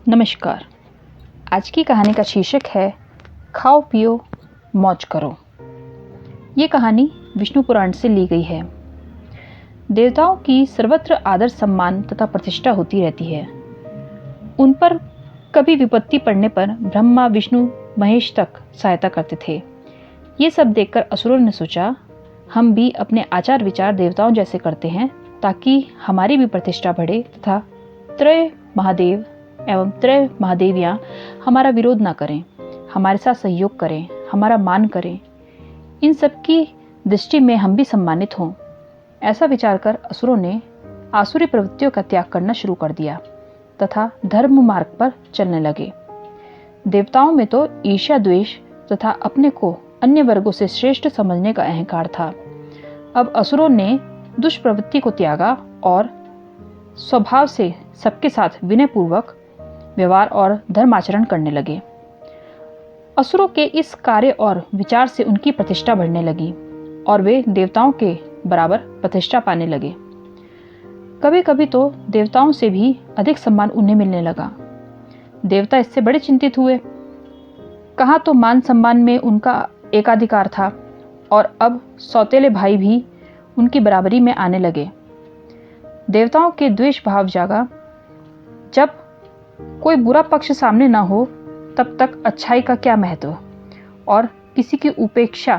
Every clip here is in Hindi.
नमस्कार। आज की कहानी का शीर्षक है खाओ पियो मौज करो। ये कहानी विष्णु पुराण से ली गई है। देवताओं की सर्वत्र आदर सम्मान तथा प्रतिष्ठा होती रहती है। उन पर कभी विपत्ति पड़ने पर ब्रह्मा विष्णु महेश तक सहायता करते थे। ये सब देखकर असुरों ने सोचा, हम भी अपने आचार विचार देवताओं जैसे करते हैं ताकि हमारी भी प्रतिष्ठा बढ़े तथा त्रय महादेव एवं त्रय महादेवियाँ हमारा विरोध ना करें, हमारे साथ सहयोग करें, हमारा मान करें, इन सब की दृष्टि में हम भी सम्मानित हों। ऐसा विचार कर असुरों ने आसुरी प्रवृत्तियों का त्याग करना शुरू कर दिया तथा धर्म मार्ग पर चलने लगे। देवताओं में तो ईर्ष्या द्वेष तथा अपने को अन्य वर्गों से श्रेष्ठ समझने का अहंकार था। अब असुरों ने दुष्प्रवृत्ति को त्यागा और स्वभाव से सबके साथ विनयपूर्वक व्यवहार और धर्माचरण करने लगे। असुरों के इस कार्य और विचार से उनकी प्रतिष्ठा बढ़ने लगी और वे देवताओं के बराबर प्रतिष्ठा पाने लगे। कभी कभी तो देवताओं से भी अधिक सम्मान उन्हें मिलने लगा। देवता इससे बड़े चिंतित हुए। कहाँ तो मान सम्मान में उनका एकाधिकार था और अब सौतेले भाई भी उनकी बराबरी में आने लगे। देवताओं के द्वेष भाव जागा। जब कोई बुरा पक्ष सामने ना हो तब तक अच्छाई का क्या महत्व और किसी की उपेक्षा,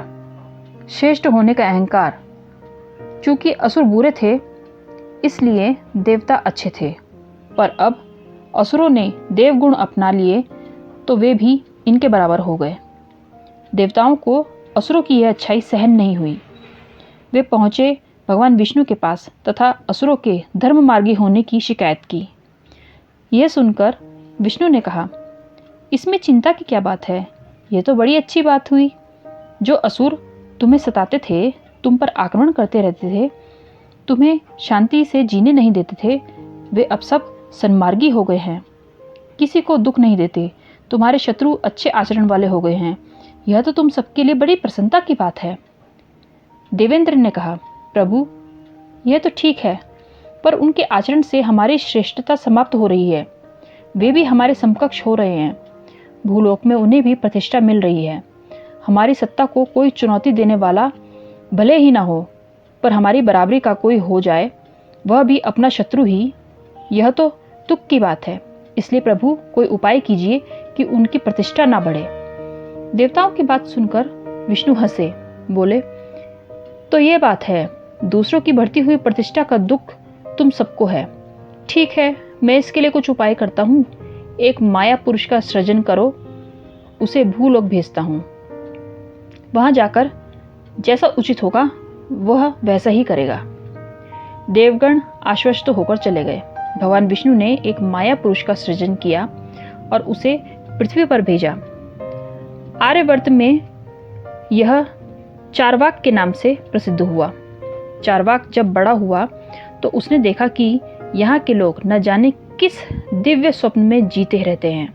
श्रेष्ठ होने का अहंकार। चूंकि असुर बुरे थे इसलिए देवता अच्छे थे, पर अब असुरों ने देवगुण अपना लिए तो वे भी इनके बराबर हो गए। देवताओं को असुरों की यह अच्छाई सहन नहीं हुई। वे पहुँचे भगवान विष्णु के पास तथा असुरों के धर्म मार्गी होने की शिकायत की। यह सुनकर विष्णु ने कहा, इसमें चिंता की क्या बात है? यह तो बड़ी अच्छी बात हुई। जो असुर तुम्हें सताते थे, तुम पर आक्रमण करते रहते थे, तुम्हें शांति से जीने नहीं देते थे, वे अब सब सन्मार्गी हो गए हैं, किसी को दुख नहीं देते, तुम्हारे शत्रु अच्छे आचरण वाले हो गए हैं। यह तो तुम सबके लिए बड़ी प्रसन्नता की बात है। देवेंद्र ने कहा, प्रभु यह तो ठीक है, पर उनके आचरण से हमारी श्रेष्ठता समाप्त हो रही है। वे भी हमारे समकक्ष हो रहे हैं। भूलोक में उन्हें भी प्रतिष्ठा मिल रही है। हमारी सत्ता को कोई चुनौती देने वाला भले ही ना हो, पर हमारी बराबरी का कोई हो जाए, वह भी अपना शत्रु ही। यह तो दुख की बात है। इसलिए प्रभु कोई उपाय कीजिए कि उनकी प्रतिष्ठा ना बढ़े। देवताओं की बात सुनकर विष्णु हंसे, बोले, तो ये बात है, दूसरों की बढ़ती हुई प्रतिष्ठा का दुख तुम सबको है। ठीक है, मैं इसके लिए कुछ उपाय करता हूँ। एक माया पुरुष का सृजन करो, उसे भूलोक भेजता हूँ। वहां जाकर जैसा उचित होगा वह वैसा ही करेगा। देवगण आश्वस्त होकर चले गए। भगवान विष्णु ने एक माया पुरुष का सृजन किया और उसे पृथ्वी पर भेजा। आर्यवर्त में यह चारवाक के नाम से प्रसिद्ध हुआ। चारवाक जब बड़ा हुआ तो उसने देखा कि यहाँ के लोग न जाने किस दिव्य स्वप्न में जीते रहते हैं,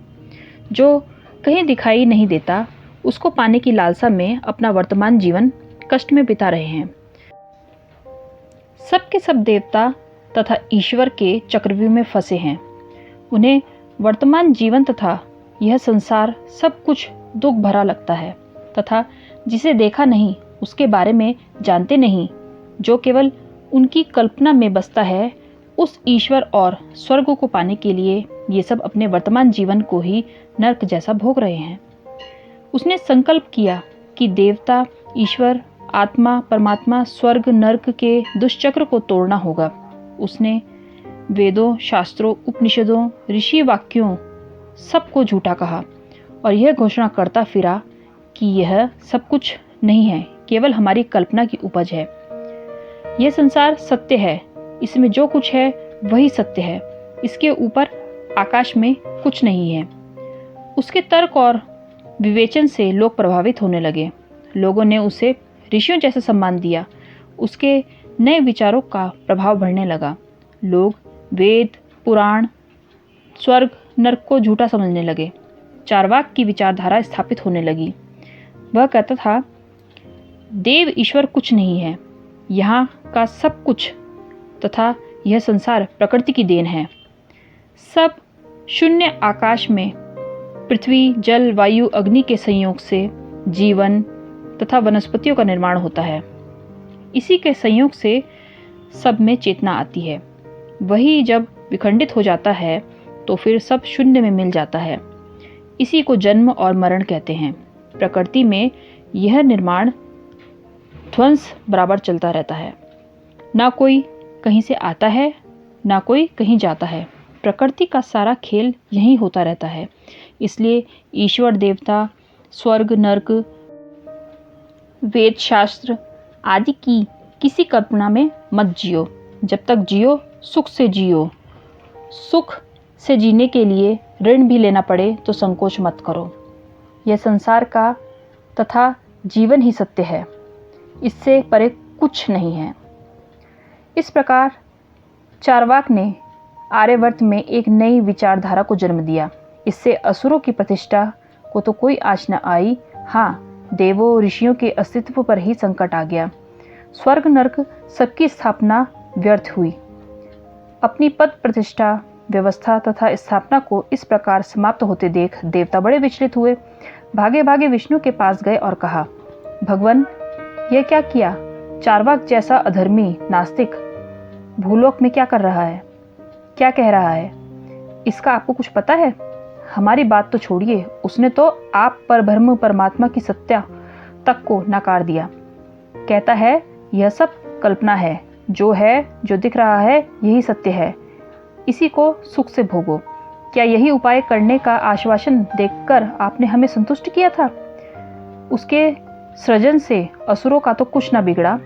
जो कहीं दिखाई नहीं देता। उसको पाने की लालसा में अपना वर्तमान जीवन कष्ट में बिता रहे हैं। सब के सब देवता तथा ईश्वर के चक्रव्यूह में फंसे हैं। उन्हें वर्तमान जीवन तथा यह संसार सब कुछ दुख भरा लगता है तथा जिसे देखा नहीं उसके बारे में जानते नहीं, जो केवल उनकी कल्पना में बसता है, उस ईश्वर और स्वर्ग को पाने के लिए ये सब अपने वर्तमान जीवन को ही नरक जैसा भोग रहे हैं। उसने संकल्प किया कि देवता, ईश्वर, आत्मा, परमात्मा, स्वर्ग, नरक के दुष्चक्र को तोड़ना होगा। उसने वेदों, शास्त्रों, उपनिषदों, ऋषि वाक्यों सबको झूठा कहा और यह घोषणा करता फिरा कि यह सब कुछ नहीं है, केवल हमारी कल्पना की उपज है। यह संसार सत्य है, इसमें जो कुछ है वही सत्य है, इसके ऊपर आकाश में कुछ नहीं है। उसके तर्क और विवेचन से लोग प्रभावित होने लगे। लोगों ने उसे ऋषियों जैसा सम्मान दिया। उसके नए विचारों का प्रभाव बढ़ने लगा। लोग वेद, पुराण, स्वर्ग, नरक को झूठा समझने लगे। चारवाक की विचारधारा स्थापित होने लगी। वह कहता था, देव ईश्वर कुछ नहीं है, यहाँ का सब कुछ तथा यह संसार प्रकृति की देन है। सब शून्य आकाश में पृथ्वी, जल, वायु, अग्नि के संयोग से जीवन तथा वनस्पतियों का निर्माण होता है। इसी के संयोग से सब में चेतना आती है। वही जब विखंडित हो जाता है तो फिर सब शून्य में मिल जाता है। इसी को जन्म और मरण कहते हैं। प्रकृति में यह निर्माण ध्वंस बराबर चलता रहता है। ना कोई कहीं से आता है, ना कोई कहीं जाता है। प्रकृति का सारा खेल यही होता रहता है। इसलिए ईश्वर, देवता, स्वर्ग, नरक, वेद, शास्त्र आदि की किसी कल्पना में मत जियो। जब तक जियो सुख से जियो। सुख से जीने के लिए ऋण भी लेना पड़े तो संकोच मत करो। यह संसार का तथा जीवन ही सत्य है, इससे परे कुछ नहीं है। इस प्रकार चार्वाक ने आर्यवर्त में एक नई विचारधारा को जन्म दिया। इससे असुरों की प्रतिष्ठा को तो कोई आँच न आई, हाँ, देवों ऋषियों के अस्तित्व पर ही संकट आ गया। स्वर्ग नरक सबकी स्थापना व्यर्थ हुई। अपनी पद प्रतिष्ठा, व्यवस्था तथा स्थापना को इस प्रकार समाप्त होते देख देवता बड़े विचलित हुए। भागे भागे विष्णु के पास गए और कहा, भगवान, यह क्या किया? चार्वाक जैसा अधर्मी नास्तिक भूलोक में क्या कर रहा है, क्या कह रहा है? इसका आपको कुछ पता है? हमारी बात तो छोड़िए, उसने तो आप पर ब्रह्म परमात्मा की सत्ता तक को नकार दिया। कहता है यह सब कल्पना है, जो दिख रहा है यही सत्य है, इसी को सुख से भोगो। क्या यही उपाय करने का आश्वासन देकर आपने हमें संतुष्ट किया था? उसके सृजन से असुरों का तो कुछ न बिगड़ा।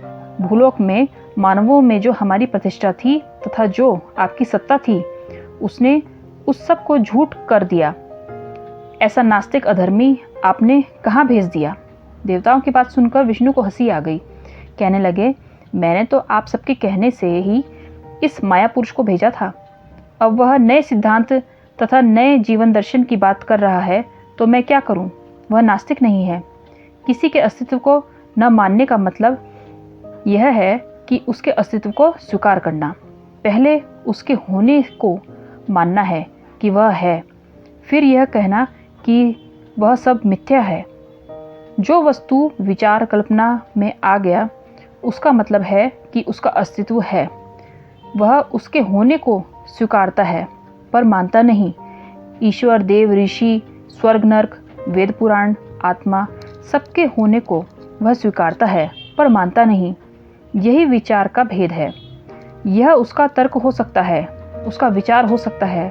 भूलोक में मानवों में जो हमारी प्रतिष्ठा थी तथा जो आपकी सत्ता थी, उसने उस सब को झूठ कर दिया। ऐसा नास्तिक अधर्मी आपने कहाँ भेज दिया? देवताओं की बात सुनकर विष्णु को हंसी आ गई। कहने लगे, मैंने तो आप सबके कहने से ही इस माया पुरुष को भेजा था। अब वह नए सिद्धांत तथा नए जीवन दर्शन की बात कर रहा है तो मैं क्या करूं? वह नास्तिक नहीं है। किसी के अस्तित्व को न मानने का मतलब यह है कि उसके अस्तित्व को स्वीकार करना। पहले उसके होने को मानना है कि वह है, फिर यह कहना कि वह सब मिथ्या है। जो वस्तु विचार कल्पना में आ गया उसका मतलब है कि उसका अस्तित्व है। वह उसके होने को स्वीकारता है पर मानता नहीं। ईश्वर, देव, ऋषि, स्वर्ग, नरक, वेद, पुराण, आत्मा सबके होने को वह स्वीकारता है पर मानता नहीं। यही विचार का भेद है। यह उसका तर्क हो सकता है, उसका विचार हो सकता है,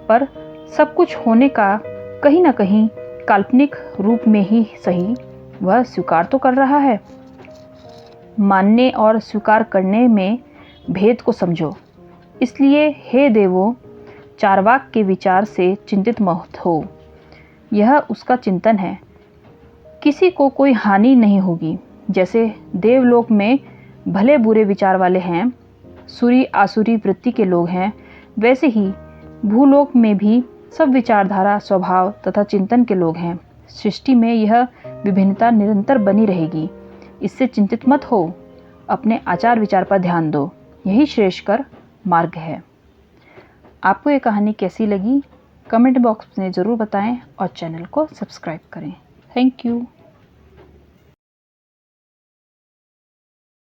पर सब कुछ होने का कहीं न कहीं काल्पनिक रूप में ही सही वह स्वीकार तो कर रहा है। मानने और स्वीकार करने में भेद को समझो। इसलिए हे देवों, चार्वाक के विचार से चिंतित मत हो। यह उसका चिंतन है। किसी को कोई हानि नहीं होगी। जैसे देवलोक में भले बुरे विचार वाले हैं, सुरी आसुरी वृत्ति के लोग हैं, वैसे ही भूलोक में भी सब विचारधारा, स्वभाव तथा चिंतन के लोग हैं। सृष्टि में यह विभिन्नता निरंतर बनी रहेगी। इससे चिंतित मत हो। अपने आचार विचार पर ध्यान दो। यही श्रेष्ठकर मार्ग है। आपको ये कहानी कैसी लगी? कमेंट बॉक्स में ज़रूर बताएं और चैनल को सब्सक्राइब करें। Thank you.